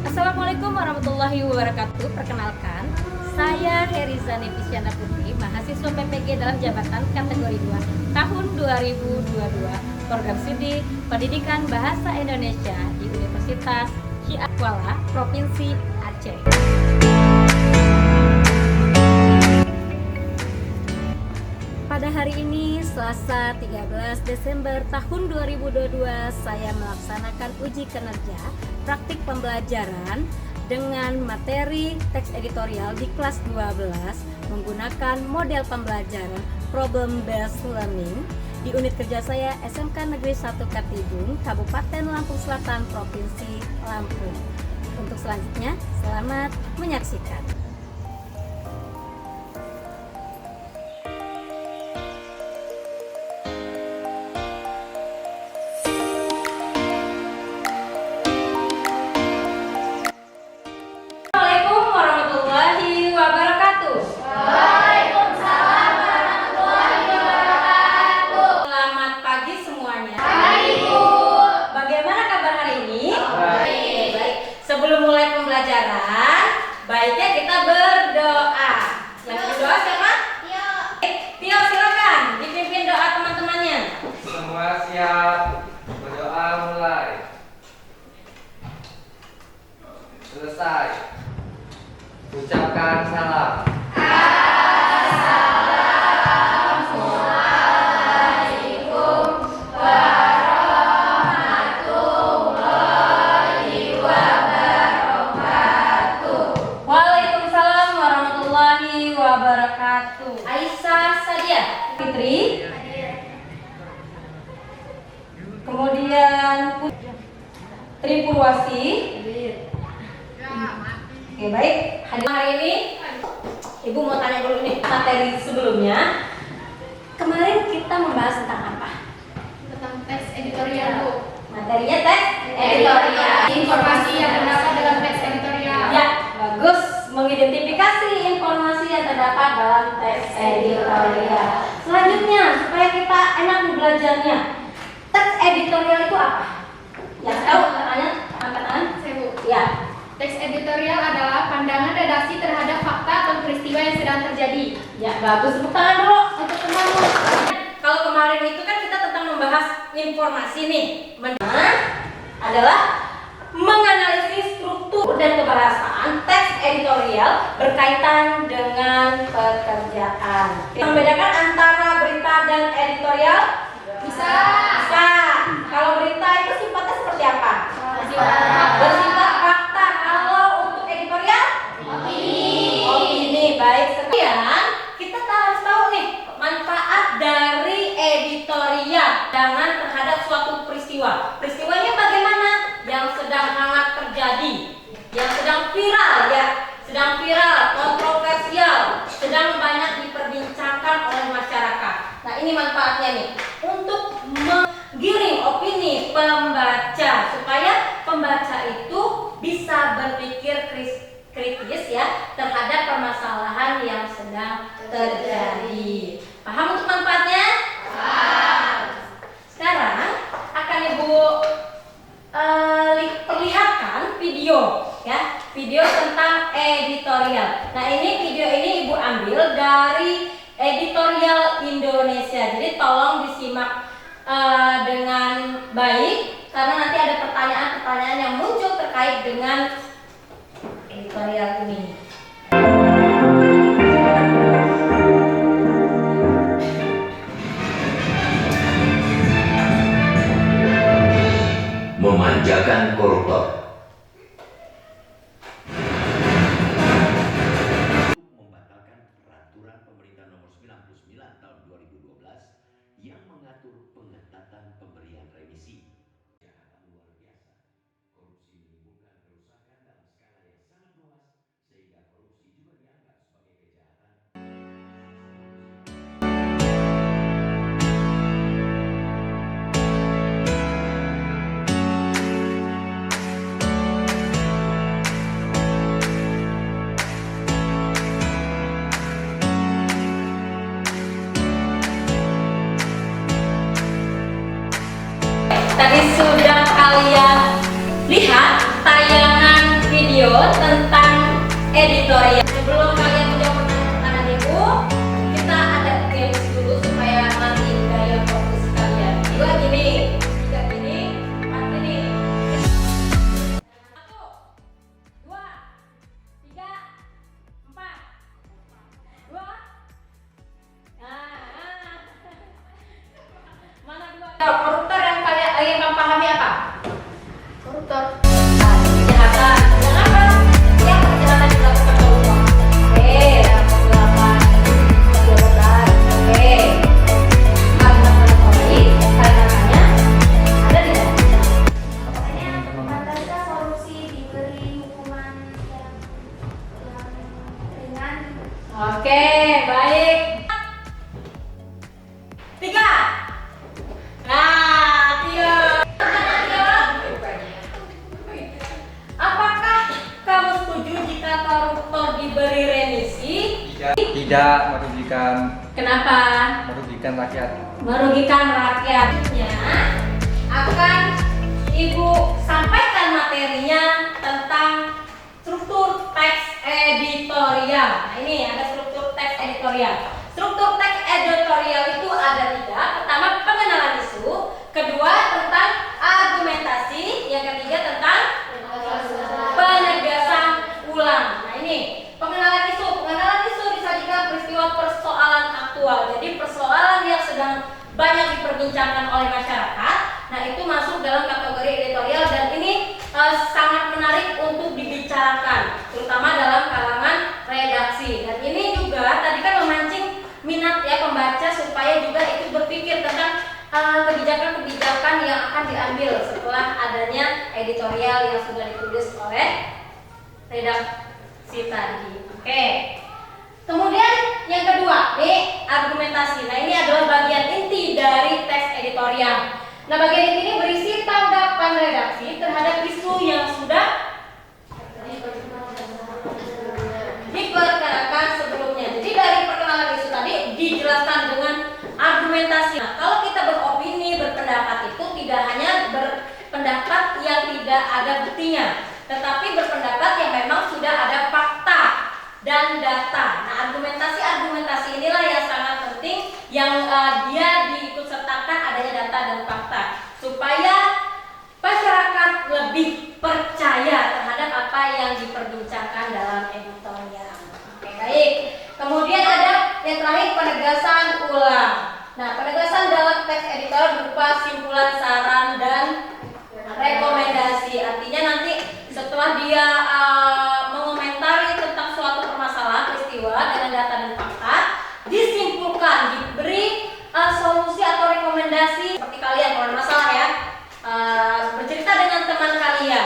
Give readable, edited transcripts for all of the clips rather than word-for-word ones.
Assalamualaikum warahmatullahi wabarakatuh. Perkenalkan, saya Heriza Nevisyana Putri, mahasiswa PPG dalam jabatan kategori 2 tahun 2022, program studi Pendidikan Bahasa Indonesia di Universitas Syiah Kuala, Provinsi Aceh. Pada hari ini, Selasa 13 Desember tahun 2022, saya melaksanakan uji kinerja praktik pembelajaran dengan materi teks editorial di kelas 12 menggunakan model pembelajaran Problem Based Learning di unit kerja saya SMK Negeri 1 Katibung, Kabupaten Lampung Selatan, Provinsi Lampung. Untuk selanjutnya, selamat menyaksikan. Sebelum mulai pembelajaran, baiknya kita berdoa. Yang berdoa siapa? Tio. Tio, silakan dipimpin doa teman-temannya. Semua siap. Berdoa mulai. Selesai. Ucapkan salam. Aisyah Sadia Fitri, kemudian Tri Purwasi. Oke, baik. Hari ini Ibu mau tanya dulu nih, materi sebelumnya kemarin kita membahas tentang apa? Tentang teks editorial, Bu. Materinya teks editorial. Informasi yang terdapat dalam teks editorial. Ya, bagus. Mengidentifikasi informasi yang terdapat dalam teks editorial. Selanjutnya, supaya kita enak belajarnya, teks editorial itu apa? Yang tahu katanya, angkat tangan. Saya, Bu. Ya. Teks editorial adalah pandangan redaksi terhadap fakta atau peristiwa yang sedang terjadi. Ya, bagus. Tepuk tangan dulu untuk temanmu. Kalau kemarin itu kan kita tentang membahas informasi nih. Adalah menganalisis struktur dan kebahasaan teks editorial berkaitan dengan pekerjaan. Membedakan antara berita dan editorial? Bisa. Bisa. Kalau berita itu sifatnya seperti apa? Bersifat. Bersifat fakta. Kalau untuk editorial? Opini. Opini. Baik. Kemudian kita harus tahu nih manfaat dari editorial dengan terhadap suatu peristiwa. Peristiwanya bagaimana? Yang sedang hangat terjadi, yang sedang viral ya, sedang viral, kontroversial, sedang banyak diperbincangkan oleh masyarakat. Nah, ini manfaatnya nih untuk menggiring opini pembaca supaya pembaca itu bisa berpikir kritis ya terhadap permasalahan yang sedang terjadi. Paham untuk manfaatnya? Paham. Sekarang akan Ibu perlihatkan video ya, video tentang editorial. Nah, ini video ini Ibu ambil dari Editorial Indonesia. Jadi tolong disimak dengan baik karena nanti ada pertanyaan-pertanyaan yang muncul terkait dengan editorial ini. Memanjakan koruptor. Membatalkan peraturan pemerintah nomor 99 tahun 2012 yang mengatur pengetatan pemberian remisi. Kejahatan luar biasa. Korupsi menimbulkan kerusakan dalam skala yang sangat luas sehingga editorial. Sebelum kalian menjawab pertanyaan ibu, kita ada games dulu supaya nanti daya fokus kalian. Dua gini, tiga gini, empat gini. 1, 2, 3, 4, 2. Mana dua? Koruptor yang kamu pahami apa? Koruptor. Kejahatan. Dan apa? Yang kejahatan dilakukan koruptor. Oke, dalam kegelapan, kejahatan. Oke. Kalimat kalimatnya ada di dalam. Pokoknya pantasnya solusi diberi hukuman yang ringan. Oke, baik. 3. Nah, 3. Apakah kamu setuju jika koruptor diberi remisi? Tidak merugikan Kenapa? rakyat. Merugikan rakyatnya. Akan ibu sampaikan materinya tentang struktur teks editorial. Nah, ini ada struktur teks editorial. Struktur teks editorial itu ada 3. Pertama, pengenalan isu. Kedua, tentang argumentasi. Yang ketiga, tentang penegasan ulang. Nah, ini pengenalan isu. Pengenalan isu disajikan peristiwa persoalan aktual. Jadi persoalan yang sedang banyak diperbincangkan oleh masyarakat. Nah, itu masuk dalam kategori editorial dan ini sangat menarik untuk dibicarakan, terutama dalam kalangan redaksi. Dan ini juga tadi kan memancing minat ya pembaca supaya juga ikut berpikir tentang kebijakan-kebijakan yang akan diambil setelah adanya editorial yang sudah ditulis oleh redaksi tadi. Oke. Kemudian yang kedua, argumentasi. Nah, ini adalah bagian inti dari teks editorial. Nah, bagian inti ini berisi tanggapan redaksi terhadap isu yang sudah diperkenalkan sebelumnya. Jadi dari perkenalan isu tadi dijelaskan dengan argumentasi. Nah, kalau kita beropini, berpendapat itu tidak hanya berpendapat yang tidak ada buktinya, tetapi berpendapat yang memang sudah ada fakta dan data. Nah, argumentasi inilah yang sangat penting, yang dia diikutsertakan adanya data dan fakta supaya masyarakat lebih percaya terhadap apa yang diperbincangkan dalam editorial. Oke, baik. Kemudian ada yang terakhir, penegasan ulang. Nah, penegasan dalam teks editorial berupa simpulan, saran, dan rekomendasi. Artinya nanti setelah dia mengomentari tentang suatu permasalahan peristiwa dengan data dan fakta, disimpulkan, diberi solusi atau rekomendasi. Seperti kalian kalau ada masalah ya, bercerita dengan teman kalian,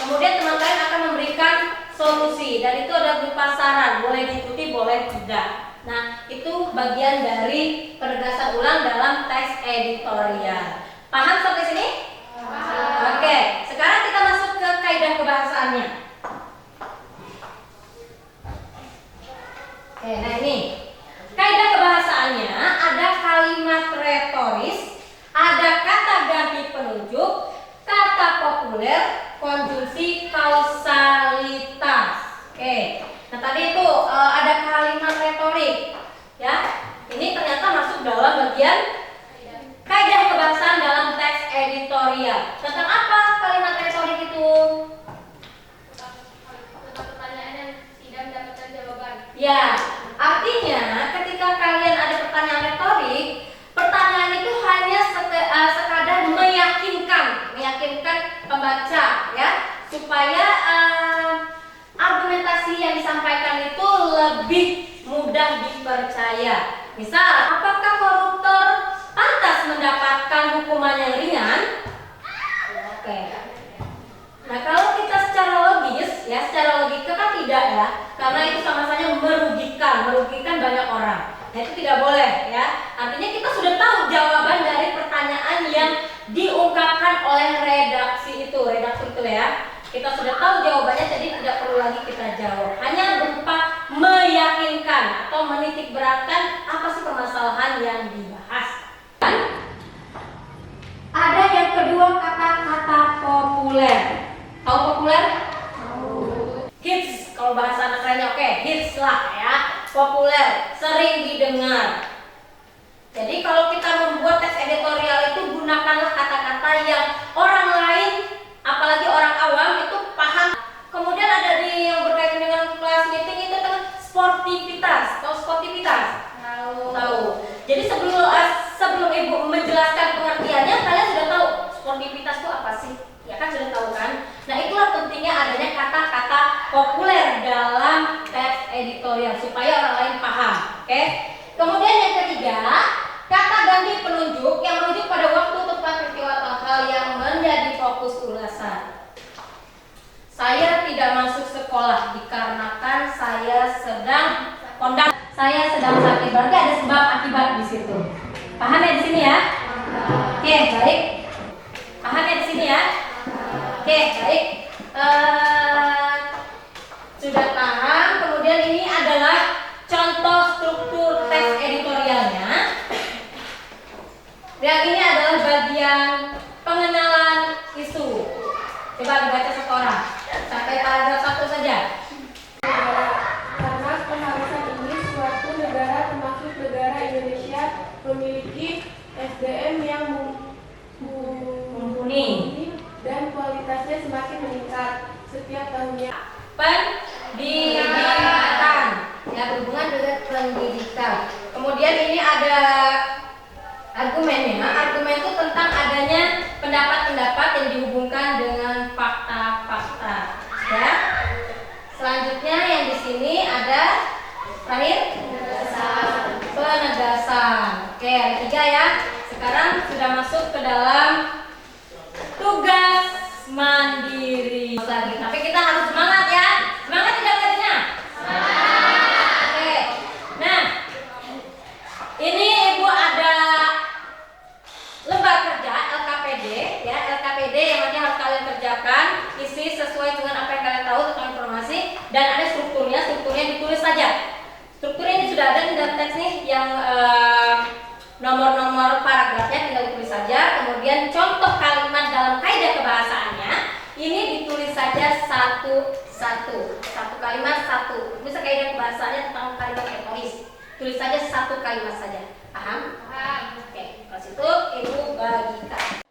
kemudian teman kalian akan memberikan solusi dan itu ada berupa saran, boleh diikuti boleh tidak. Nah, itu bagian dari penegasan ulang dalam teks editorial. Paham sampai sini? Oke, sekarang kita masuk ke kaidah kebahasaannya. Oke, nah ini kaidah kebahasaannya ada kalimat retoris, ada kata ganti penunjuk, kata populer, konjungsi kausalitas. Oke, nah tadi itu ada kalimat retorik, ya. Ini ternyata masuk dalam bagian kaidah kebahasaan dalam teks editorial. Tentang apa kalimat retorik itu? Pertanyaan yang tidak mendapatkan jawaban. Ya, artinya ketika kalian ada pertanyaan retorik, pertanyaan itu hanya sekadar meyakinkan pembaca ya, supaya argumentasi yang disampaikan itu lebih mudah dipercaya. Misal, apakah koruptor pantas mendapatkan hukuman yang ringan? Oke. Nah, kalau kita secara logis ya, secara logika kan tidak ya, karena itu sama saja merugikan banyak orang. Nah, itu tidak boleh ya. Artinya kita sudah tahu jawaban dari pertanyaan yang diungkapkan oleh redaksi itu ya. Kita sudah tahu jawabannya, jadi tidak perlu lagi kita jawab. Hanya berupa meyakinkan atau menitik beratkan apa sih permasalahan yang dibahas. Ada yang kedua, kata-kata populer. Tahu populer? Hits kalau bahasa anak istilah ya, populer, sering didengar. Jadi kalau kita membuat teks editorial itu gunakanlah kata-kata yang orang lain, apalagi orang awam itu paham. Kemudian ada di yang berkaitan dengan kelas meeting itu kan sportivitas. Tahu sportivitas? Tahu. Jadi sebelum Ibu menjelaskan pengertiannya, kalian sudah tahu sportivitas itu apa sih? Ya kan sudah tahu kan? Nah, itulah pentingnya adanya kata-kata populer dalam teks editorial supaya orang lain paham. Oke? Kemudian yang ketiga, kata ganti penunjuk yang merujuk pada waktu, tempat, peristiwa atau hal yang menjadi fokus ulasan. Saya tidak masuk sekolah dikarenakan saya sedang kondang. Saya sedang sakit. Berarti ada sebab akibat di situ. Paham ya di sini ya? Oke, baik. Paham ya di sini ya? Oke, baik. Sudah paham. Kemudian ini adalah contoh struktur teks editorialnya. Dan ini adalah bagian pengenalan isu. Coba dibaca satu orang. Sampai paragraf 1 saja. Karena pengharusan ini suatu negara termasuk negara Indonesia memiliki SDM yang Mumpuni dan kualitasnya semakin meningkat setiap tahunnya. Pendidikan ya, berhubungan dengan pendidikan. Kemudian ini ada argumennya. Argumen itu tentang adanya pendapat-pendapat yang dihubungkan dengan fakta-fakta. Ya. Selanjutnya yang di sini ada terakhir penegasan. Oke, ada 3 ya. Sekarang sudah masuk ke dalam tugas mandiri lagi. Tapi kita harus semangat ya. Semangat tidak belajarnya? Semangat. Oke. Nah, ini Ibu ada lembar kerja LKPD ya, LKPD yang nanti harus kalian kerjakan, isi sesuai dengan apa yang kalian tahu tentang informasi, dan ada strukturnya ditulis saja. Strukturnya ini sudah ada di dalam teks nih, yang nomor-nomor paragrafnya tinggal ditulis saja. Kemudian contoh kalimat dalam kaidah kebahasaannya ini ditulis saja satu kalimat satu. Bisa kaidah kebahasaannya tentang kalimat retoris, tulis saja satu kalimat saja. Paham? Paham. Oke, kalau situ Ibu bagikan.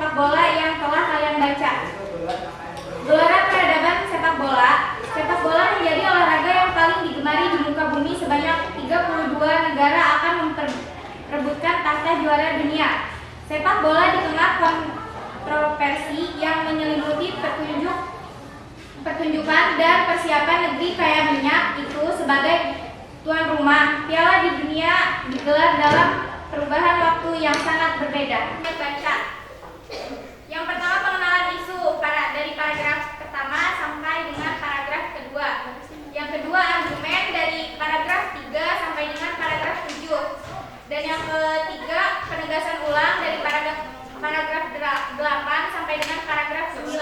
sepak bola yang telah kalian baca. Gelora Peradaban Sepak Bola. Sepak bola menjadi olahraga yang paling digemari di muka bumi. Sebanyak 32 negara akan memperebutkan tahta juara dunia. Sepak bola di tengah kontroversi yang menyelimuti pertunjukan dan persiapan negeri kaya minyak itu sebagai tuan rumah. Piala di dunia digelar dalam perubahan waktu yang sangat berbeda. Baca. Yang pertama, pengenalan isu dari paragraf pertama sampai dengan paragraf kedua. Yang kedua, argumen dari paragraf 3 sampai dengan paragraf 7. Dan yang ketiga, penegasan ulang dari paragraf 8 sampai dengan paragraf 9.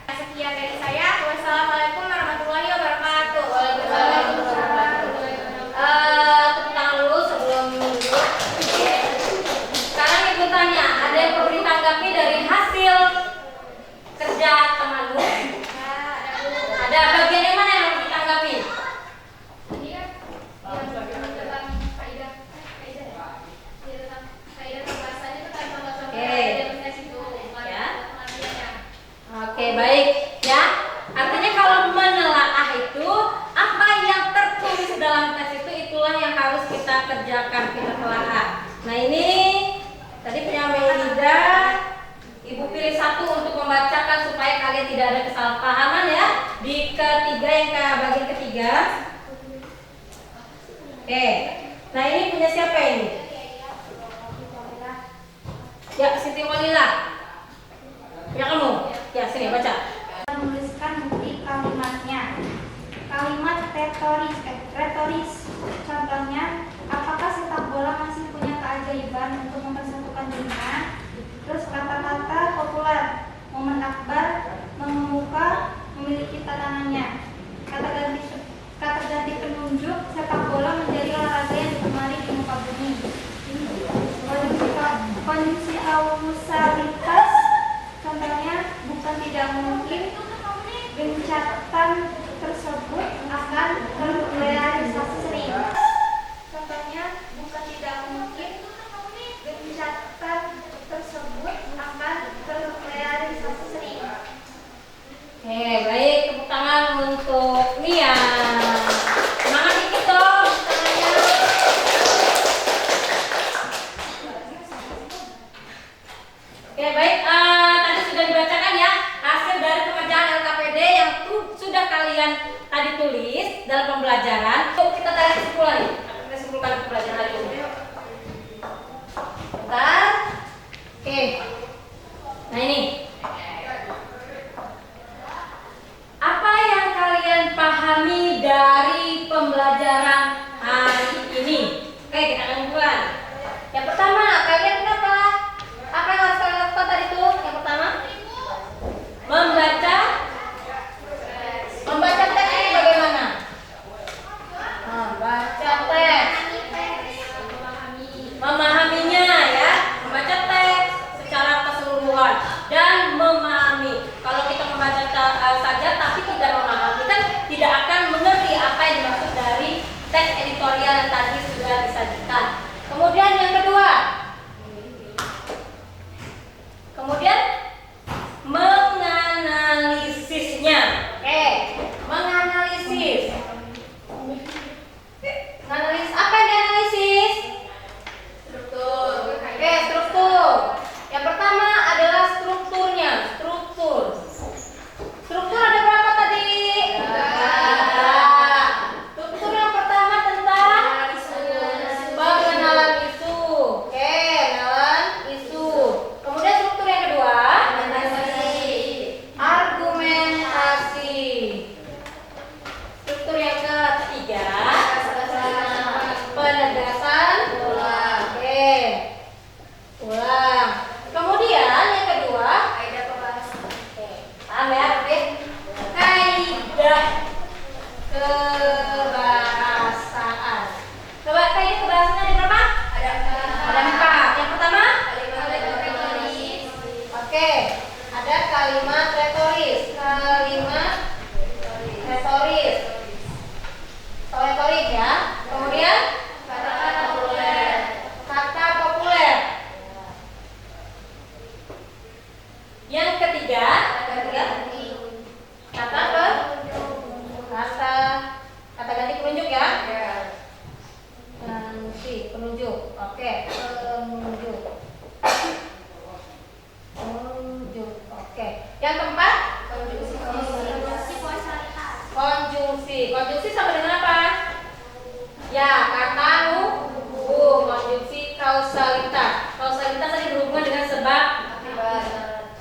Sekian dari saya. Wassalamualaikum warahmatullahi wabarakatuh. Tepuk tangan dulu sebelum duduk. Sekarang ibu tanya, ada yang perlu ditanggapi dari hasil kerja temanmu? Ada bagian yang mana yang harus ditanggapi? Ini kan yang tentang kaidah bahasanya itu kan pembahasan kaidah itu ya. Oke, baik ya. Artinya kalau menelaah itu apa yang tertulis dalam tes itu itulah yang harus kita kerjakan, kita telaah. Nah, ini tadi punya Melida, Ibu pilih satu untuk membacakan supaya kalian tidak ada kesalahpahaman ya. Di ketiga yang ke bagian ketiga. Oke. Nah, ini punya siapa ini? Ya, Siti Walila. Ya kamu. Ya, sini baca. Menuliskan bukti kalimatnya. Kalimat retoris. Contohnya, apakah sepak bola masih punya keajaiban untuk mempersatukan dunia? Terus kata-kata populer, momen akbar, mengemuka, memiliki tatanannya. Kata ganti penunjuk, sepak bola menjadi olahraga yang digemari di muka bumi. Kondisionalitas, contohnya, bukan tidak mungkin gencatan tersebut akan terrealisasi sering. Contohnya, bukan tidak mungkin gencatan tersebut akan terrealisasi sering. Oke, baik, tepuk tangan untuk Nia. Semangat dikit dong tangannya. Oke, baik, tadi sudah dibacakan ya hasil dari pekerjaan LKPD yang sudah kalian tadi tulis dalam pembelajaran. Yuk kita tarik kesimpulan nih. Kita simpulkan pembelajaran hari ini. Bentar. Oke. Nah, ini. Apa yang kalian pahami dari pembelajaran hari ini? Oke, kita akan mulai. Yang pertama, kalian apa? Apa yang harus kalian lakukan tadi tuh? Yang pertama, membaca teks ini bagaimana? Membaca teks, memahaminya ya, membaca teks secara keseluruhan dan memahami. Kalau kita membaca saja tapi tidak memahami kan tidak akan mengerti apa yang dimaksud dari teks editorial yang tadi sudah disajikan. Kemudian yang kedua, menganalisisnya. Oke, menganalisis. Menganalisis apa yang dianalisis? Struktur. Oke, struktur. Yang pertama adalah strukturnya. Struktur ada berapa tadi? Ada. Struktur yang pertama tentang pengenalan isu. Oke, pengenalan isu. Kemudian struktur yang kedua, argumentasi. Struktur yang ketiga, penegasan ulang. Oke, ulang. Kemudian yang kedua, kaidah pembahasan. Oke, paham ya? Oke, kaidah kebahasaan. Coba kaidah kebahasaan ada berapa? Ada 4. Yang pertama, kalimat retoris. Oke, ada kalimat retoris. Retorik ya. Kemudian kata populer. Yang ketiga, kata ganti penunjuk ya. Ganti penunjuk. Oke, penunjuk. Oke. Yang keempat, konjungsi. Konjungsi sama dengan apa? Ya, kata hubung. Konjungsi kausalitas. Kausalitas tadi berhubungan dengan sebab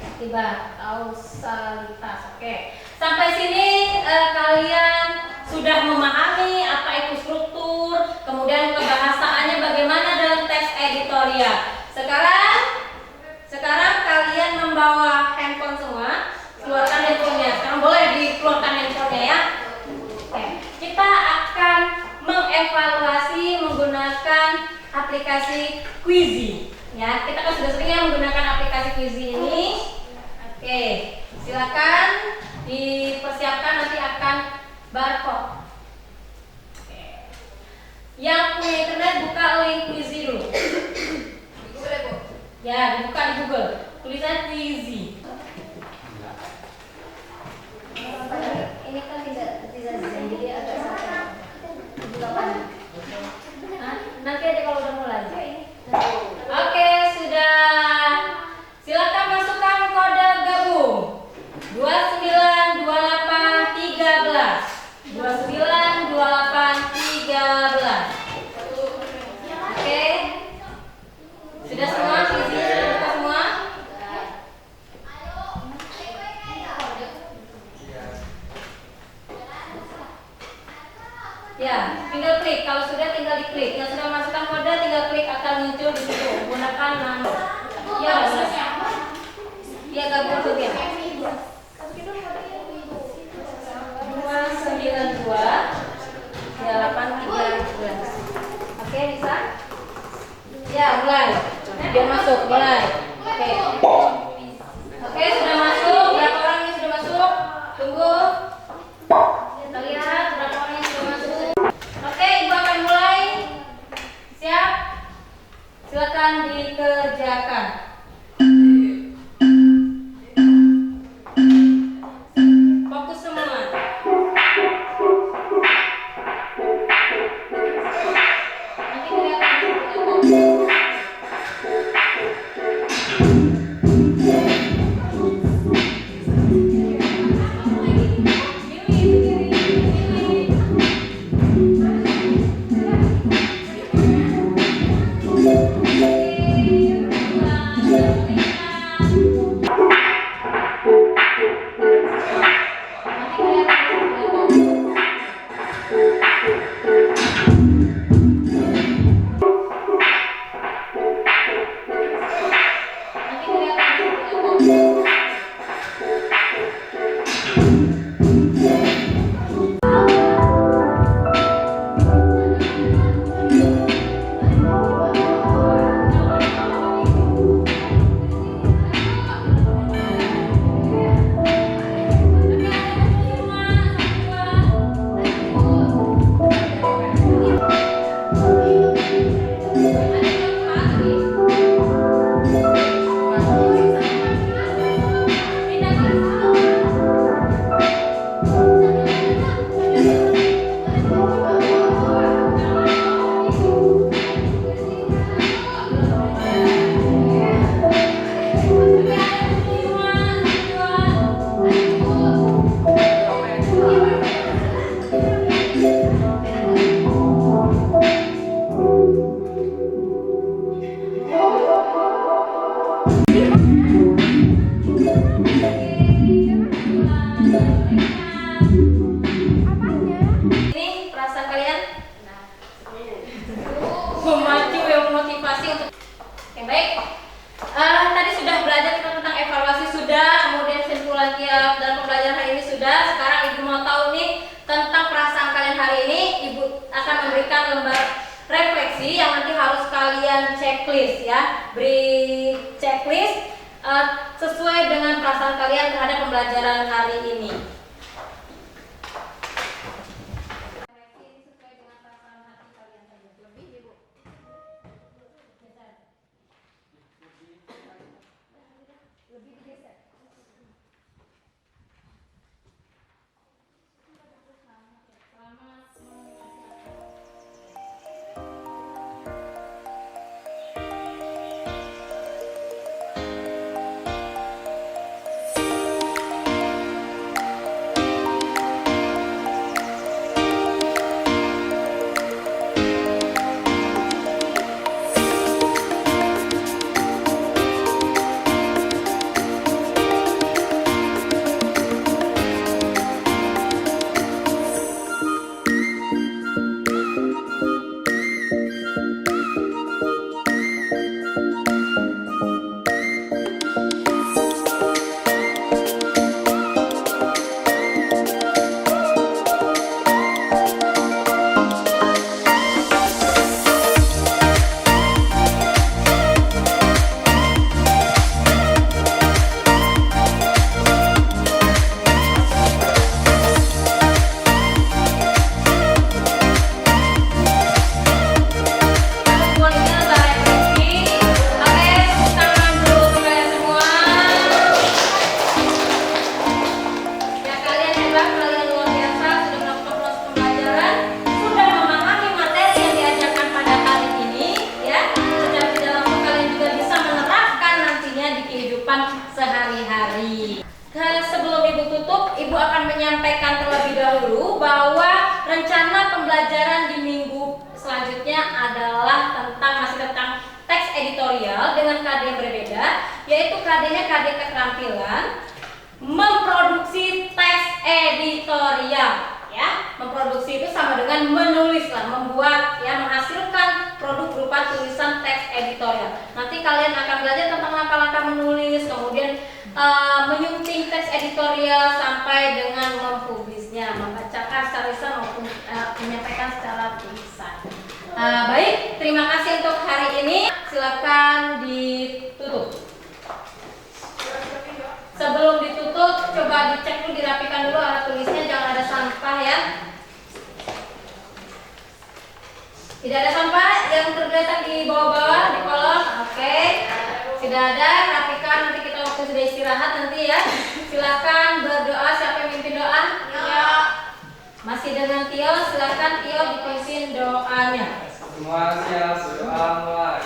akibat. Kausalitas. Oke. Sampai sini kalian sudah memahami apa itu struktur, kemudian kebahasaannya bagaimana dalam teks editorial. Sekarang kalian membawa handphone semua. Keluarkan handphonenya. Sekarang boleh dikeluarkan handphonenya ya. Oke. Kita akan mengevaluasi menggunakan aplikasi Quizy. Ya, kita kan sudah sering ya menggunakan aplikasi Quizy ini. Oke, silakan dipersiapkan, nanti akan barcode. Oke. Yang punya internet buka link Quizy dulu. Di Google ya, Bu? Ya, dibuka di Google. Tulisan Quizy. Ini kan tidak jadi agak santai. Nanti aja kalau udah mulai. Oke, sudah. Silakan masukkan kode gabung 292813. 292813. Oke. Sudah semua? Sudah buka semua? Ya, tinggal klik. Kalau sudah tinggal diklik. Yang sudah masukkan kode tinggal klik akan muncul di situ. Gunakan nama. Ya, ya gabung juga. 292-813. Oke, bisa? Ya, mulai. Dia masuk, mulai. Oke. Oke, sudah masuk. Berapa orang yang sudah masuk? Tunggu. Kita lihat berapa orang yang sudah masuk. Oke, Ibu akan mulai. Siap? Silakan dikerjakan. Fokus semua. Nanti kelihatan. Ini perasaan kalian? Memacu yang memotivasi untuk. Oke, baik. Tadi sudah belajar kita tentang evaluasi sudah, kemudian kesimpulan tiap dalam pembelajaran hari ini sudah. Sekarang Ibu mau tahu nih tentang perasaan kalian hari ini. Ibu akan memberikan lembar refleksi yang nanti harus kalian checklist ya. Beri checklist sesuai dengan perasaan kalian terhadap pembelajaran hari ini. Sesuai dengan perasaan hati kalian saja. Lebih, Ibu. Lebih digeser. sehari-hari. Sebelum Ibu tutup, Ibu akan menyampaikan terlebih dahulu bahwa rencana pembelajaran di minggu selanjutnya adalah masih tentang teks editorial dengan KD yang berbeda, yaitu KD-nya KD keterampilan memproduksi teks editorial. Ya, memproduksi itu sama dengan menulis lah, membuat, ya, menghasilkan produk berupa tulisan teks editorial. Nanti kalian akan belajar tentang langkah-langkah menulis, kemudian menyunting teks editorial sampai dengan mempublisnya, membacakan secara lisan maupun menyampaikan secara tulisan. Baik, terima kasih untuk hari ini. Silakan ditutup. Sebelum ditutup, coba dicek dulu, dirapikan dulu alat tulisnya, jangan ada sampah ya. Tidak ada sampah yang tergeletak di bawah-bawah di kolong. Oke. Tidak ada, rapikan, nanti kita waktu sudah istirahat nanti ya. Silakan berdoa, siapa yang mimpin doa? Ya. Masih dengan Tio, silakan Tio dipimpin doanya. Semua siap, berdoa mulai.